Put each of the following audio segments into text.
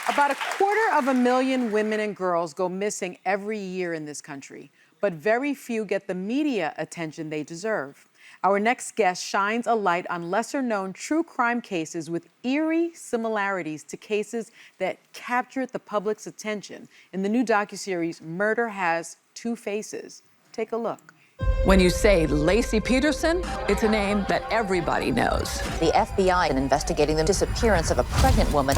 About 250,000 women and girls go missing every year in this country, but very few get the media attention they deserve. Our next guest shines a light on lesser-known true crime cases with eerie similarities to cases that captured the public's attention in the new docuseries Murder Has Two Faces. Take a look. When you say Laci Peterson, it's a name that everybody knows. The FBI is investigating the disappearance of a pregnant woman.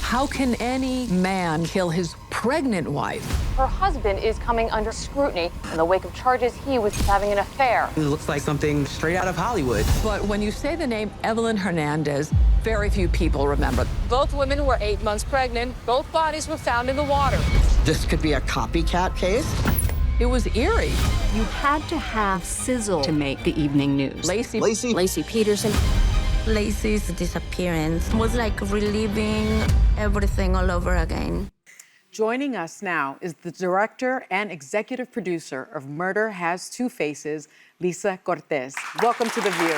How can any man kill his pregnant wife? Her husband is coming under scrutiny in the wake of charges he was having an affair. It looks like something straight out of Hollywood. But when you say the name Evelyn Hernandez, very few people remember. Both women were 8 months pregnant. Both bodies were found in the water. This could be a copycat case. It was eerie. You had to have sizzle to make the evening news. Laci Peterson. Laci's disappearance was like reliving everything all over again. Joining us now is the director and executive producer of Murder Has Two Faces, Lisa Cortés. Welcome to The View.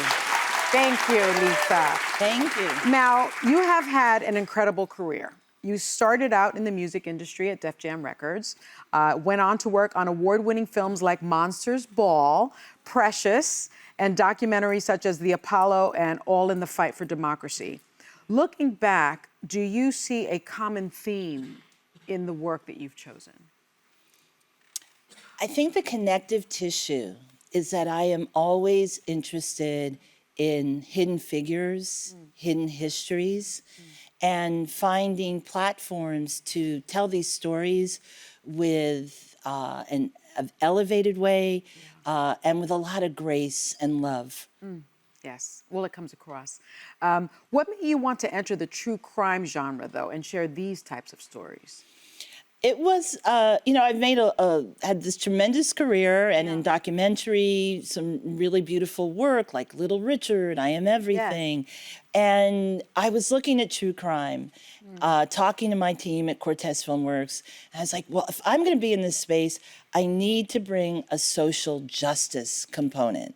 Thank you, Lisa. Thank you. Now, you have had an incredible career. You started out in the music industry at Def Jam Records, went on to work on award-winning films like Monsters Ball, Precious, and documentaries such as The Apollo and All in the Fight for Democracy. Looking back, do you see a common theme in the work that you've chosen? I think the connective tissue is that I am always interested in hidden figures, hidden histories, and finding platforms to tell these stories with an elevated way, and with a lot of grace and love. Yes, well, it comes across. What made you want to enter the true crime genre, though, and share these types of stories? It was, I've made had this tremendous career, and in documentary, some really beautiful work like Little Richard, I Am Everything. And I was looking at true crime, talking to my team at Cortés Filmworks, and I was like, well, if I'm gonna be in this space, I need to bring a social justice component.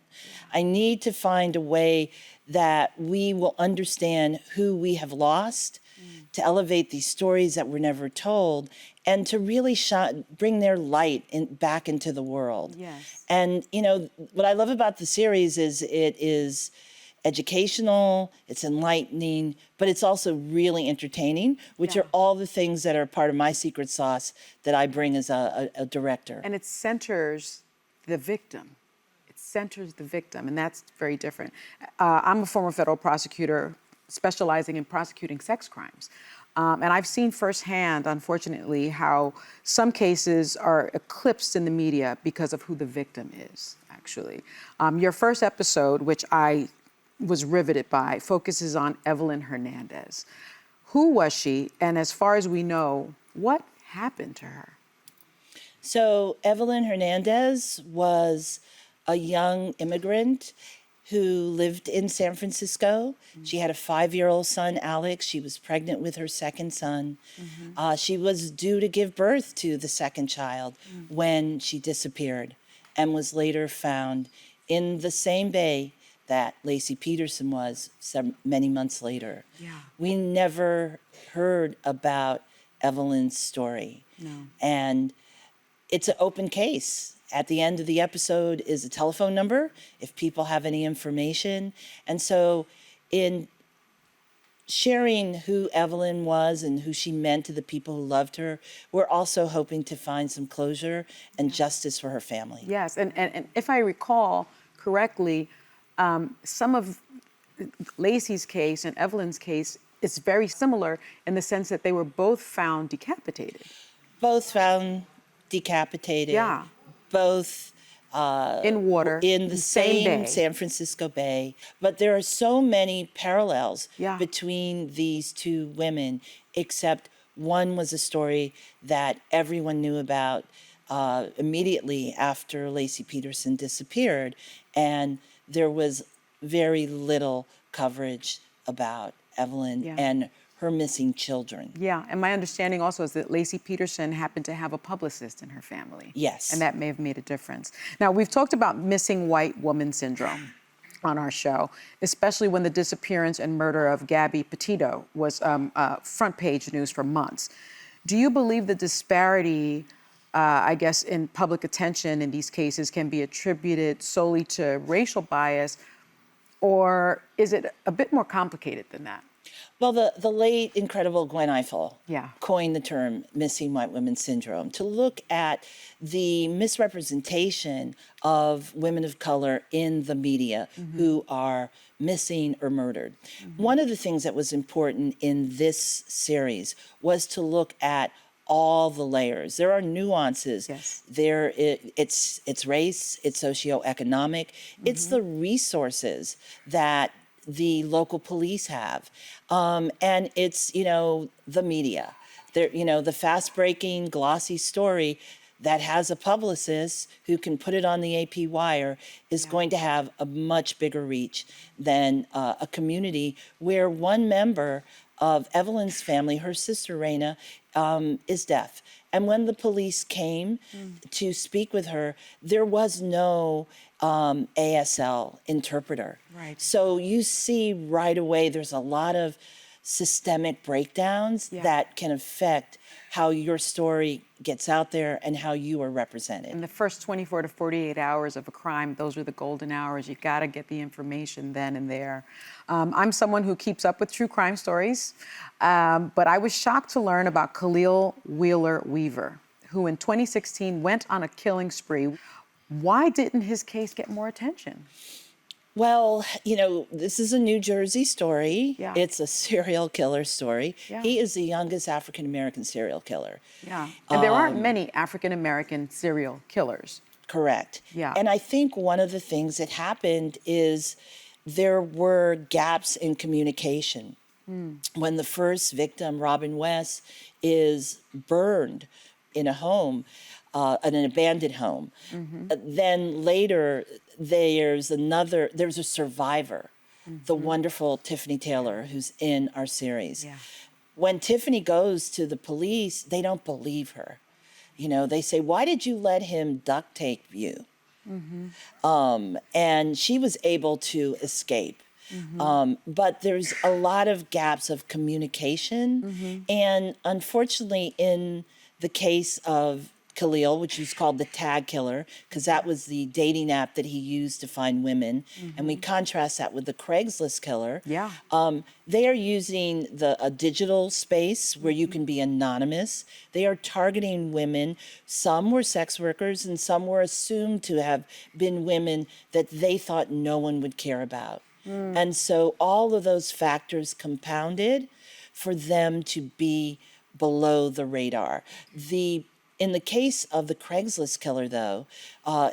I need to find a way that we will understand who we have lost, to elevate these stories that were never told, and to really bring their light back into the world. Yes. And what I love about the series is it is educational, it's enlightening, but it's also really entertaining, which are all the things that are part of my secret sauce that I bring as a director. And it centers the victim. It centers the victim, and that's very different. I'm a former federal prosecutor specializing in prosecuting sex crimes. And I've seen firsthand, unfortunately, how some cases are eclipsed in the media because of who the victim is, actually. Your first episode, which I was riveted by, focuses on Evelyn Hernandez. Who was she? And as far as we know, what happened to her? So Evelyn Hernandez was a young immigrant who lived in San Francisco. She had a 5-year-old son, Alex. She was pregnant with her second son. She was due to give birth to the second child when she disappeared and was later found in the same bay that Laci Peterson was many months later. We never heard about Evelyn's story. And it's an open case. At the end of the episode is a telephone number if people have any information. And so in sharing who Evelyn was and who she meant to the people who loved her, we're also hoping to find some closure and justice for her family. Yes, and if I recall correctly, some of Laci's case and Evelyn's case is very similar in the sense that they were both found decapitated. Both found decapitated. Both in water, in the same bay. San Francisco Bay. But there are so many parallels between these two women, except one was a story that everyone knew about immediately after Laci Peterson disappeared, and there was very little coverage about Evelyn and her missing children. Yeah, and my understanding also is that Laci Peterson happened to have a publicist in her family. Yes. And that may have made a difference. Now, we've talked about missing white woman syndrome. on our show, especially when the disappearance and murder of Gabby Petito was front page news for months. Do you believe the disparity, I guess, in public attention in these cases can be attributed solely to racial bias, or is it a bit more complicated than that? Well, the late, incredible Gwen Ifill Yeah. coined the term missing white women syndrome to look at the misrepresentation of women of color in the media who are missing or murdered. One of the things that was important in this series was to look at all the layers. There are nuances. Yes. It's race, it's socioeconomic, it's the resources that the local police have, and it's the media. The fast-breaking, glossy story that has a publicist who can put it on the AP wire is going to have a much bigger reach than a community where one member of Evelyn's family, her sister Raina, is deaf. And when the police came to speak with her, there was no ASL interpreter. Right. So you see right away there's a lot of systemic breakdowns that can affect how your story gets out there and how you are represented. In the first 24 to 48 hours of a crime, those are the golden hours. You got to get the information then and there. I'm someone who keeps up with true crime stories, but I was shocked to learn about Khalil Wheeler Weaver, who in 2016 went on a killing spree. Why didn't his case get more attention? Well, this is a New Jersey story. Yeah. It's a serial killer story. Yeah. He is the youngest African-American serial killer. Yeah, and there aren't many African-American serial killers. Correct. Yeah. And I think one of the things that happened is there were gaps in communication. When the first victim, Robin West, is burned in a home, in an abandoned home, then later there's a survivor, the wonderful Tiffany Taylor, who's in our series. Yeah. When Tiffany goes to the police, they don't believe her. They say, "Why did you let him duct tape you?" And she was able to escape. But there's a lot of gaps of communication. And unfortunately, in the case of Khalil, which is called the tag killer, because that was the dating app that he used to find women. And we contrast that with the Craigslist killer. Yeah. They are using a digital space where you can be anonymous. They are targeting women. Some were sex workers and some were assumed to have been women that they thought no one would care about. And so all of those factors compounded for them to be below the radar. In the case of the Craigslist killer, though,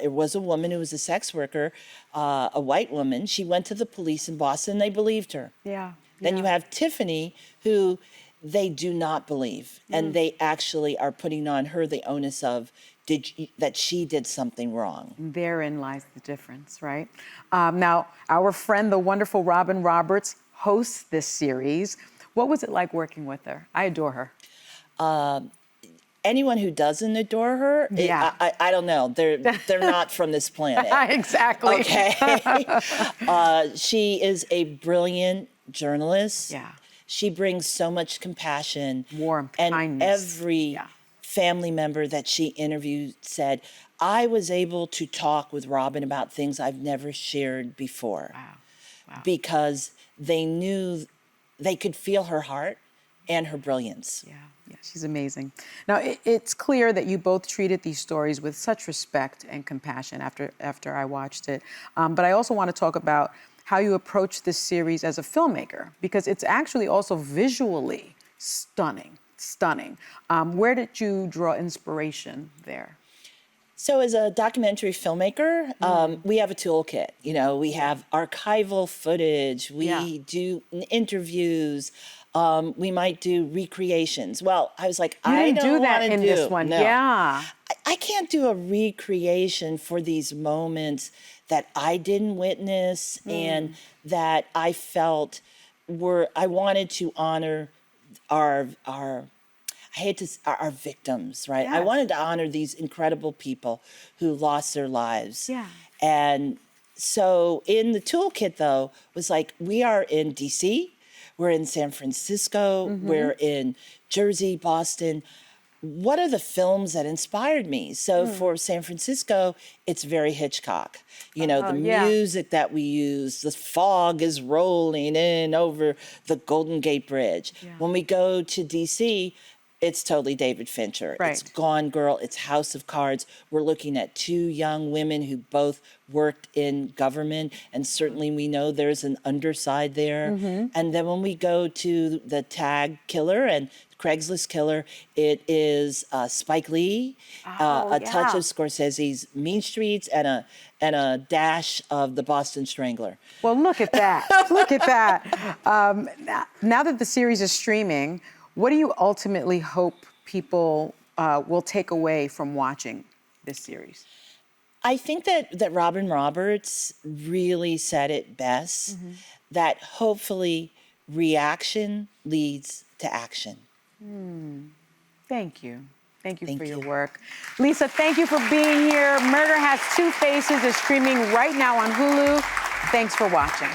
it was a woman who was a sex worker, a white woman. She went to the police in Boston. They believed her. Yeah. Then you have Tiffany, who they do not believe. And they actually are putting on her the onus of that she did something wrong. Therein lies the difference, right? Now, our friend, the wonderful Robin Roberts, hosts this series. What was it like working with her? I adore her. Anyone who doesn't adore her, Yeah. I don't know. They're not from this planet. Exactly. Okay. She is a brilliant journalist. Yeah. She brings so much compassion. Warmth, and kindness. every family member that she interviewed said, I was able to talk with Robin about things I've never shared before. Wow. Because they knew they could feel her heart and her brilliance. Yeah, she's amazing. Now, it's clear that you both treated these stories with such respect and compassion after I watched it. But I also want to talk about how you approach this series as a filmmaker, because it's actually also visually stunning. Where did you draw inspiration there? So as a documentary filmmaker, we have a toolkit. We have archival footage. We do interviews. We might do recreations. Well, I was like, You I didn't don't do that want in to do this one. No. Yeah. I can't do a recreation for these moments that I didn't witness and that I felt I wanted to honor our victims, right? I Yes. wanted to honor these incredible people who lost their lives. Yeah. And So in the toolkit, though, was like, we are in DC, we're in San Francisco, we're in Jersey, Boston. What are the films that inspired me? So for San Francisco, it's very Hitchcock. You know, the music that we use, the fog is rolling in over the Golden Gate Bridge. When we go to DC, it's totally David Fincher. Right. It's Gone Girl, it's House of Cards. We're looking at two young women who both worked in government, and certainly we know there's an underside there. And then when we go to the Tag Killer and Craigslist Killer, it is Spike Lee, a touch of Scorsese's Mean Streets, and a dash of the Boston Strangler. Well, look at that. Look at that. Now that the series is streaming, what do you ultimately hope people will take away from watching this series? I think that Robin Roberts really said it best, that hopefully reaction leads to action. Thank you. Thank you for your work. Lisa, thank you for being here. Murder Has Two Faces is streaming right now on Hulu. Thanks for watching.